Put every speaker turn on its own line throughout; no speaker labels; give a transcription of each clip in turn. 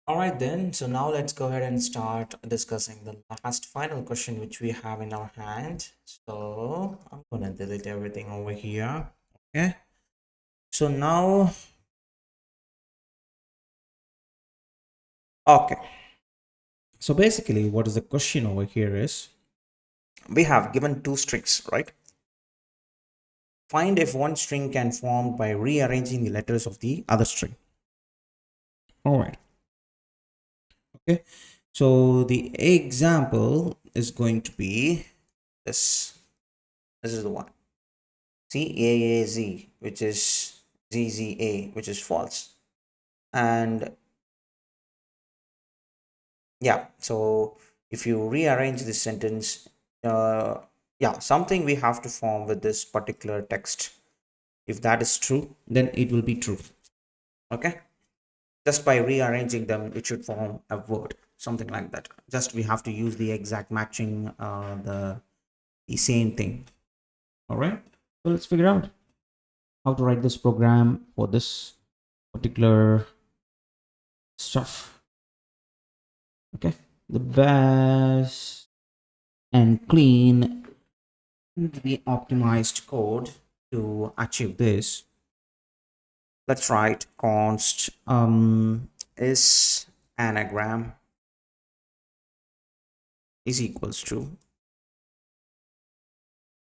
All right, then. So now let's go ahead and start discussing the last final question which we have in our hand. So I'm gonna delete everything over here. Okay. So now, okay. So basically, what is the question over here is we have given two strings, right? Find if one string can form by rearranging the letters of the other string. All right. Okay. So the example is going to be this. This is the one. See AAZ, which is ZZA, which is false. And yeah, so if you rearrange this sentence, yeah, something we have to form with this particular text. If that is true, then it will be true. Okay. Just by rearranging them, it should form a word, something like that. Just we have to use the exact matching, the same thing. All right. So let's figure out how to write this program for this particular stuff. Okay, the best and clean the optimized code to achieve this. Let's write const is anagram is equals to.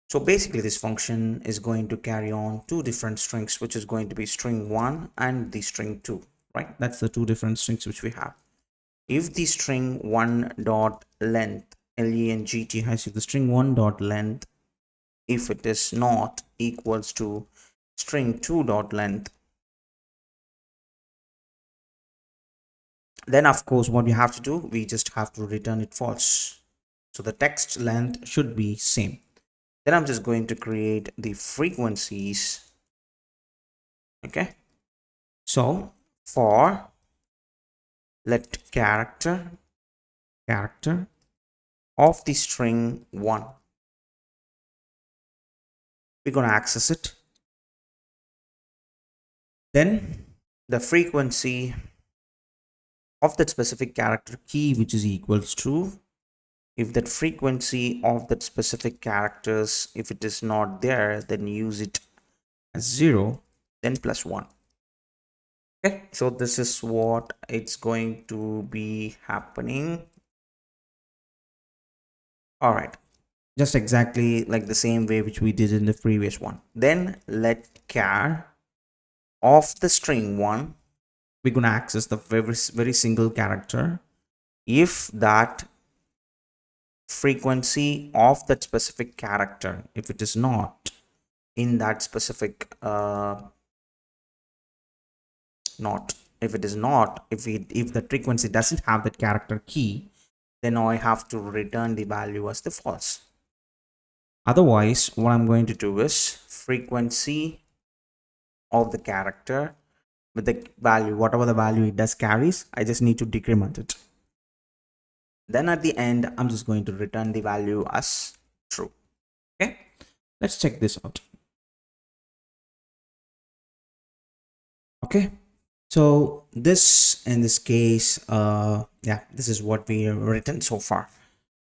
So basically this function is going to carry on two different strings, which is going to be string 1 and the string 2, right? That's the two different strings which we have. If the string 1 dot length, length has, if the string 1 dot length, if it is not equals to string 2 dot length, then of course what we have to do, we just have to return it false. So the text length should be same. Then I'm just going to create the frequencies. Okay, so for let character of the string 1, we're going to access it. Then the frequency of that specific character key, which is equals to, if that frequency of that specific characters, if it is not there, then use it as 0, then +1. Okay, so this is what it's going to be happening. All right, just exactly like the same way which we did in the previous one. Then let char of the string 1, we're going to access the very single character if that frequency of that specific character, if it is not in that specific not if it is not, if the frequency doesn't have that character key, then I have to return the value as the false. Otherwise what I'm going to do is frequency of the character with the value, whatever the value it does carries, I just need to decrement it. Then at the end I'm just going to return the value as true. Okay, let's check this out. Okay, so this, in this case, yeah, this is what we have written so far.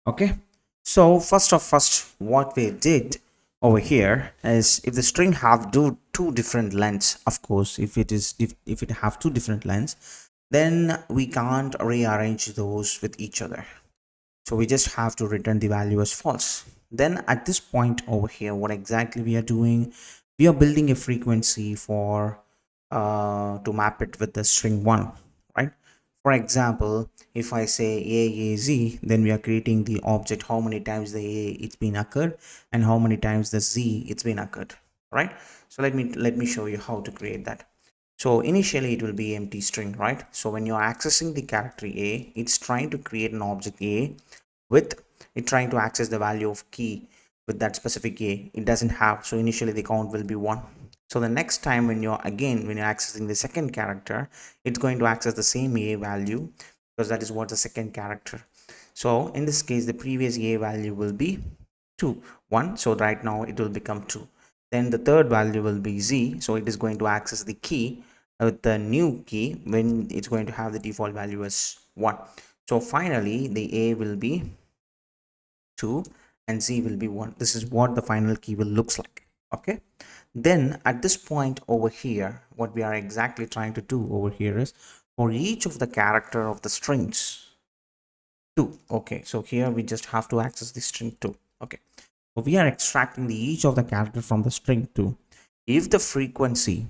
Okay, so first what we did over here is, if the string have two different lengths, of course, if it have two different lengths, then we can't rearrange those with each other. So we just have to return the value as false. Then at this point over here, what exactly we are doing, we are building a frequency for to map it with the string 1, right? For example, if I say AAZ, then we are creating the object how many times the A it's been occurred and how many times the Z it's been occurred, right? So let me show you how to create that. So initially it will be empty string, right? So when you're accessing the character A, it's trying to create an object A with it trying to access the value of key with that specific A. It doesn't have, so initially the count will be 1. So the next time when you're accessing the second character, it's going to access the same A value, because that is what the second character. So in this case the previous A value will be 1, so right now it will become 2. Then the third value will be Z, so it is going to access the key with the new key when it's going to have the default value as 1. So finally the a will be 2 and z will be 1. This is what the final key will looks like. Okay, then at this point over here, what we are exactly trying to do over here is for each of the character of the strings 2. Okay, so here we just have to access the string 2. Okay, so we are extracting the each of the character from the string 2. If the frequency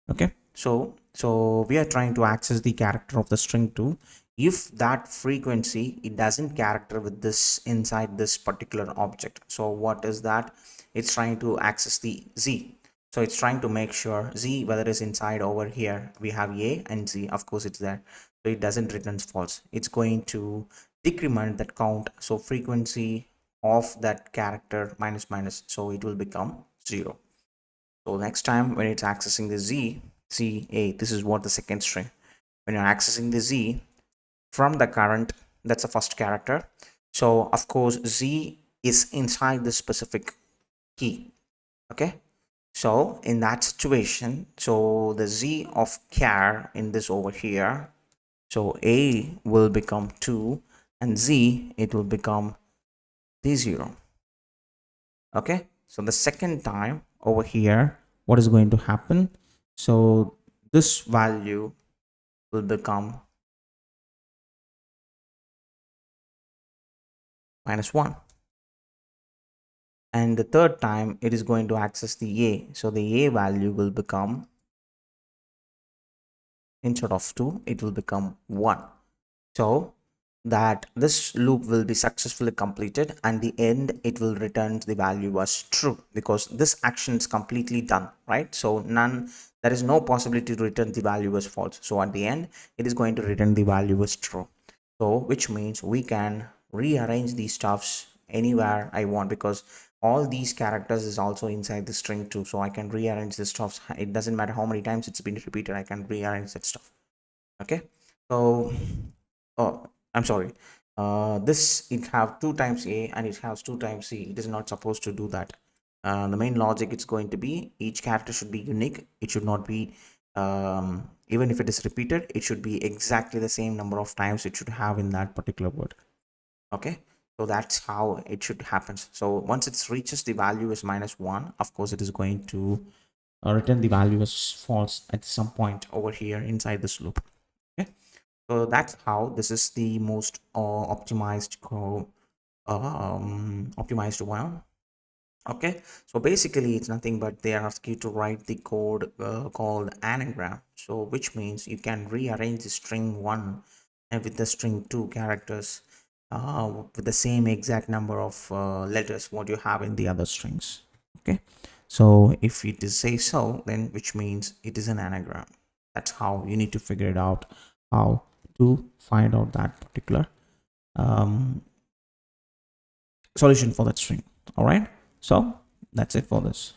okay, so we are trying to access the character of the string 2. If that frequency it doesn't character with this inside this particular object, so what is that? It's trying to access the z. So it's trying to make sure z whether it's inside over here we have a and z, of course it's there, so it doesn't return false. It's going to decrement that count, so frequency of that character minus minus, so it will become 0. So next time when it's accessing the z, see a, this is what the second string. When you're accessing the z from the current, that's the first character. So of course z is inside the specific key. Okay. So in that situation, so the z of char in this over here, so a will become 2 and z it will become d0. Okay, so the second time over here, what is going to happen? So this value will become -1, and the third time it is going to access the a, so the a value will become, instead of 2 it will become 1. So that this loop will be successfully completed, and the end it will return the value as true, because this action is completely done, right? So there is no possibility to return the value as false. So at the end it is going to return the value as true. So which means we can rearrange these stuffs anywhere I want, because all these characters is also inside the string too. So I can rearrange the stuffs. It doesn't matter how many times it's been repeated, I can rearrange that stuff. Okay, so oh, I'm sorry, this it have 2 times a and it has 2 times c. It is not supposed to do that. The main logic it's going to be each character should be unique. It should not be even if it is repeated, it should be exactly the same number of times it should have in that particular word. Okay, so that's how it should happen. So once it reaches the value is -1, of course it is going to return the value as false at some point over here inside this loop. Okay, so that's how this is the most optimized one. Okay, so basically it's nothing but they ask you to write the code called anagram, so which means you can rearrange the string 1 and with the string 2 characters with the same exact number of letters what you have in the other strings. Okay, so if it is say so, then which means it is an anagram. That's how you need to figure it out, how to find out that particular solution for that string. All right, so that's it for this.